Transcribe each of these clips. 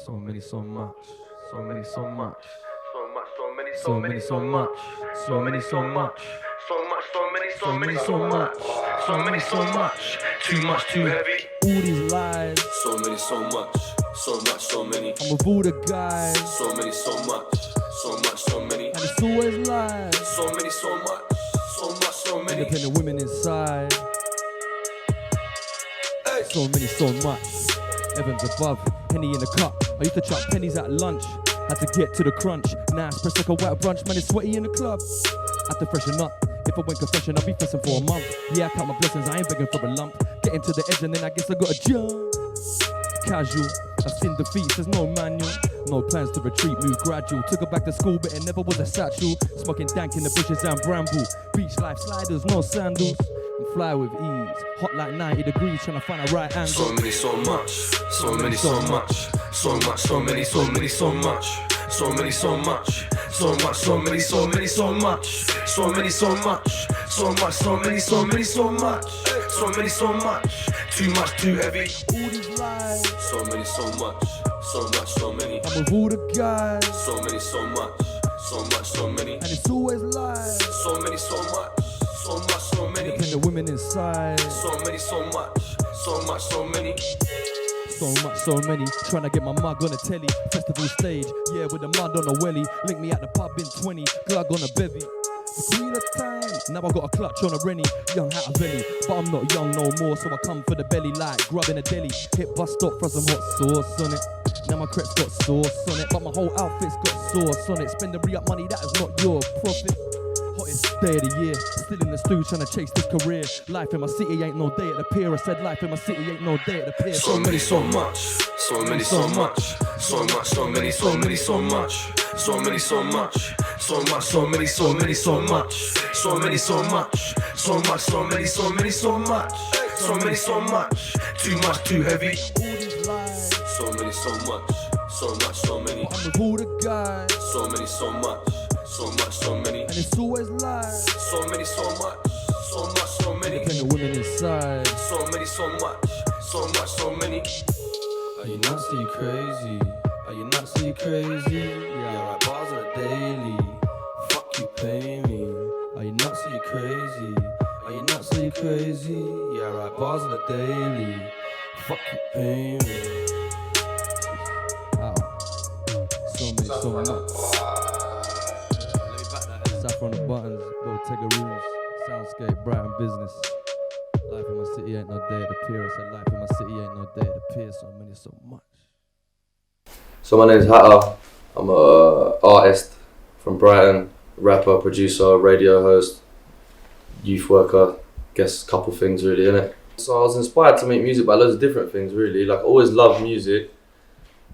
So many, so much. So many, so much. So much, so many, So many, so much. So many, so much. so much, so many, So many, so much. so many, so much. Too much, too heavy. All these lies. So many, so much, so many. I'm with all the guys. So many, so much, so many. And it's always lies. So many, so much, so many. Independent women inside. Hey. So many, so much. Evans above, penny in the cup. I used to chop pennies at lunch. Had to get to the crunch. Now it's pressed like a white brunch. Man, it's sweaty in the club. Had to freshen up. If I went confession, I'll be pressing for a month. Yeah, I count my blessings, I ain't begging for a lump. Getting to the edge and then I guess I gotta jump. Casual, I've seen defeats, there's no manual. No plans to retreat, move gradual. Took her back to school, but it never was a satchel. Smoking dank in the bushes and bramble. Beach life sliders, no sandals. And fly with ease. Hot like 90 degrees, trying to find a right angle. So many, so much. So many, so much. So much, so many, so many, so much. So many, so much. So much, so many, so many, so much. So many, so much. So much, so many, so many, so much. So many, so much. Too much, too heavy. All these lies. So many, so much. So much, so many. I'm with all the guys. So many, so much. So much, so many. And it's always lies. So many, so much. So much, so many. Independent women inside. So many, so much. So much, so many. So much, so many. Trying to get my mug on a telly. Festival stage, yeah, with the mud on a welly. Link me at the pub in 20. Glug on a bevy. The queen of time. Now I got a clutch on a Rennie. Young hat of belly. But I'm not young no more, so I come for the belly like grub in a deli. Hit bus stop for some hot sauce on it. Now my crep's got sauce on it, but my whole outfit's got sauce on it. Spend the re-up money, that is not your profit. Hottest day of the year, still in the stew trying to chase this career. Life in my city ain't no day at the pier. I said life in my city ain't no day at the pier. So many, so much. So many, so much. So much, so many, so many, so much. So many, so much. So much, so many, so many, so much. So many, so much. So much, so many, so many, so much. So many, so much. Too much, too heavy. All these lies. So many, so much. So much, so many. I'm with all the guys. So many, so much. So much, so many. And it's always lies. So many, so much. So much, so many. Independent women inside. So many, so much. So much, so many. Are you nuts? Are you crazy? Are you nuts? Are you crazy? Yeah, I write bars on a daily. Fuck you, pay me. Are you nuts? Are you crazy? Are you nuts? Are you crazy? Yeah, I write bars on a daily. Fuck you, pay me. Wow. So many, so much. Saffron on the buttons, Bottega Rooms, Soundscape, Brighton Business. Life in my city ain't no day at the pier. I said life in my city ain't no day at the pier. So many, so much. So my name's Etta. I'm a artist from Brighton, rapper, producer, radio host, youth worker. Guess a couple things really, innit? So I was inspired to make music by loads of different things really. Like I always loved music.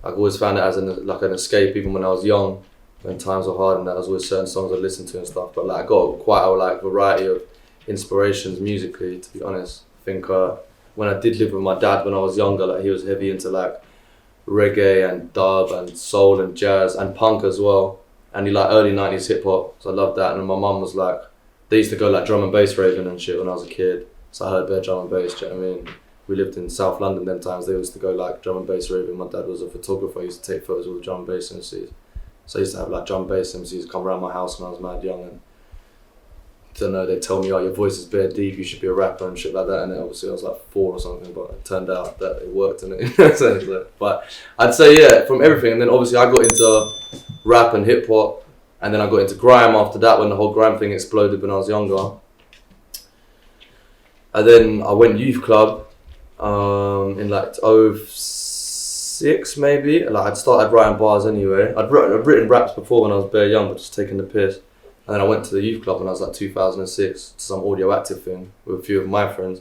I always found it as an escape even when I was young. When times were hard and there was always certain songs I listened to and stuff. But like I got quite a variety of inspirations musically, to be honest. I think when I did live with my dad when I was younger, like he was heavy into like reggae and dub and soul and jazz and punk as well. And he like early 90s hip hop, so I loved that. And my mum was like, they used to go like drum and bass raving and shit when I was a kid. So I heard bare drum and bass, do you know what I mean? We lived in South London them times, they used to go like drum and bass raving. My dad was a photographer, he used to take photos of all the drum and bass MCs. So I used to have like drum and bass MCs come around my house when I was mad young and I don't know, they'd tell me, oh your voice is bare deep, you should be a rapper and shit like that. And then obviously I was like 4 or something, but it turned out that it worked and it. But I'd say yeah, from everything. And then obviously I got into rap and hip hop. And then I got into grime after that when the whole grime thing exploded when I was younger. And then I went youth club in like 06 maybe. Like I'd started writing bars anyway. I'd written raps before when I was bare young, but just taking the piss. And then I went to the youth club when I was like 2006 to some audio active thing with a few of my friends.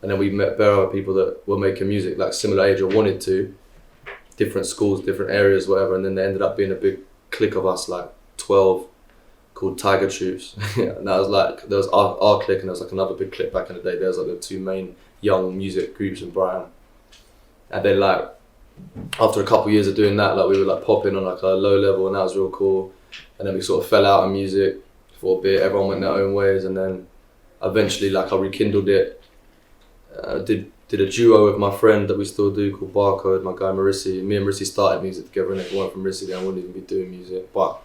And then we met bare other people that were making music like similar age or wanted to. Different schools, different areas, whatever. And then there ended up being a big clique of us, like 12, called Tiger Troops. Yeah, and that was like, there was our clique and there was like another big clique back in the day. There was like the 2 main young music groups in Brighton. And then like, after a couple of years of doing that, like we were like popping on like a low level and that was real cool. And then we sort of fell out of music for a bit, everyone went their own ways and then eventually like I rekindled it Did a duo with my friend that we still do called Barcode, my guy Marissi. Me and Marissi started music together, and if it weren't from Marissi, then I wouldn't even be doing music. But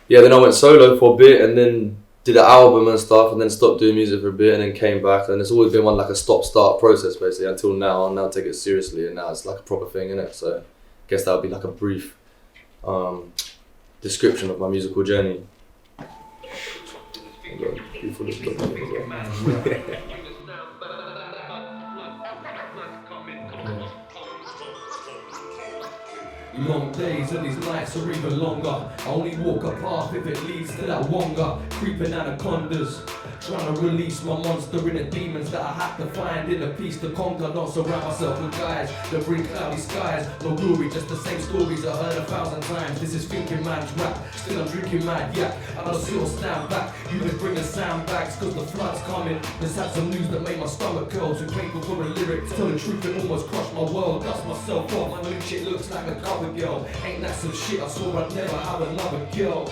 yeah, then I went solo for a bit, and then did an album and stuff, and then stopped doing music for a bit, and then came back. And it's always been like a stop-start process basically until now. I'll now take it seriously, and now it's like a proper thing, innit? So I guess that would be like a brief description of my musical journey. Long days and these nights are even longer. I only walk a path if it leads to that wonga. Creeping anacondas, trying to release my monster in the demons that I had to find in a piece to conquer. Not surround myself with guys that bring cloudy skies. No glory, just the same stories I heard 1,000 times. This is thinking man's rap, still I'm drinking mad yak. I don't still stand back, you can bring the sandbags cause the flood's coming. Just had some news that made my stomach curl. Too painful for a lyric, tell the truth it almost crushed my world. Dust myself off, my new shit looks like a cover girl. Ain't that some shit, I swore I'd never have another girl.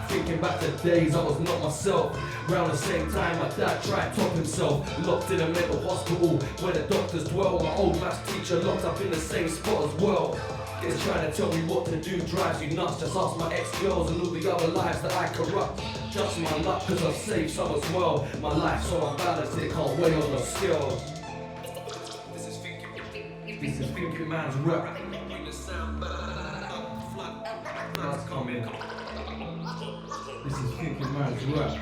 Thinking back to days I was not myself. Round the same time my dad tried to top himself. Locked in a mental hospital where the doctors dwell. My old maths teacher locked up in the same spot as well. Is trying to tell me what to do drives you nuts. Just ask my ex-girls and all the other lives that I corrupt. Just my luck cause I've saved some as well. My life's so unbalanced it can't weigh on the scales. This is thinking man's rap. Floods coming. This is thinking man's rap.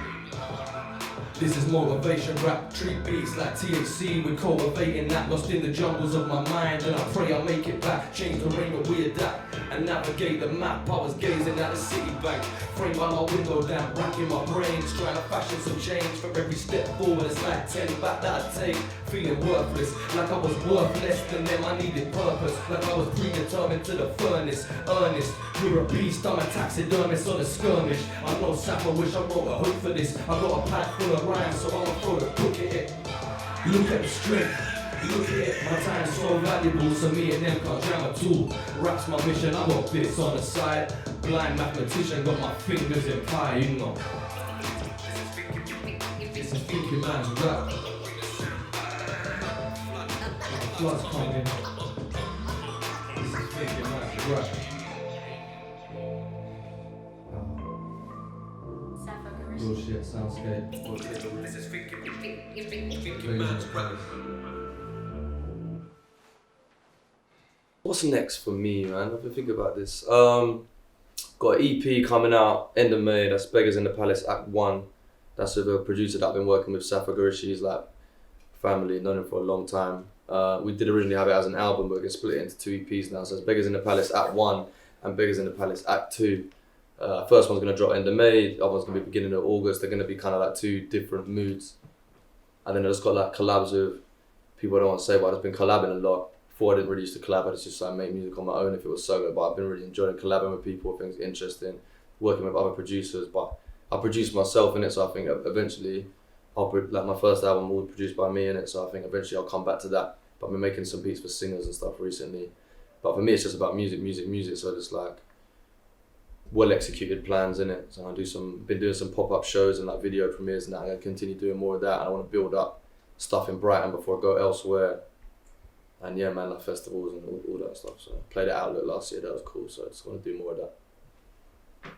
This is motivation rap, treat beats like THC. We're cultivating that, lost in the jungles of my mind. And I pray I make it back, change the rain but we adapt. And navigate the map, I was gazing at the city bank. Framed by my window down, racking my brains. Trying to fashion some change for every step forward. It's like 10 back that I take, feeling worthless. Like I was worth less than them, I needed purpose. Like I was predetermined to the furnace, earnest. You're a beast, I'm a taxidermist on a skirmish. I know Sapper wish I wrote a hook for this. I got a pack full of rhymes, so I'ma throw the book at it. Look at the strength. Look at it, my time's so valuable, so me and them can't jam a tool. Rap's my mission, I got bits on the side. Blind mathematician, got my fingers in pie, you know. This is thinking man's rap. Flood's coming. This is thinking man's rap. Bullshit, Soundscapes. This is thinking man's rap. What's next for me, man? I've been thinking about this. Got an EP coming out end of May. That's Beggars in the Palace Act 1. That's with a producer that I've been working with, Safa Gurishi. He's like family, known him for a long time. We did originally have it as an album, but we can split it into 2 EPs now. So it's Beggars in the Palace Act 1 and Beggars in the Palace Act 2. First one's going to drop end of May. The other one's going to be beginning of August. They're going to be kind of like 2 different moods. And then I just got like collabs with people I don't want to say, but I've just been collabing a lot. Before I didn't really used to collab, I just like make music on my own if it was solo, but I've been really enjoying collabing with people, things interesting, working with other producers, but I produce myself in it, so I think eventually like my first album will be produced by me in it, so I think eventually I'll come back to that. But I've been making some beats for singers and stuff recently. But for me it's just about music, so just like well executed plans in it. So been doing some pop-up shows and like video premieres and that. I'm gonna continue doing more of that, and I want to build up stuff in Brighton before I go elsewhere. And yeah, man, like festivals and all that stuff. So I played at Outlet last year, that was cool. So I just want to do more of that.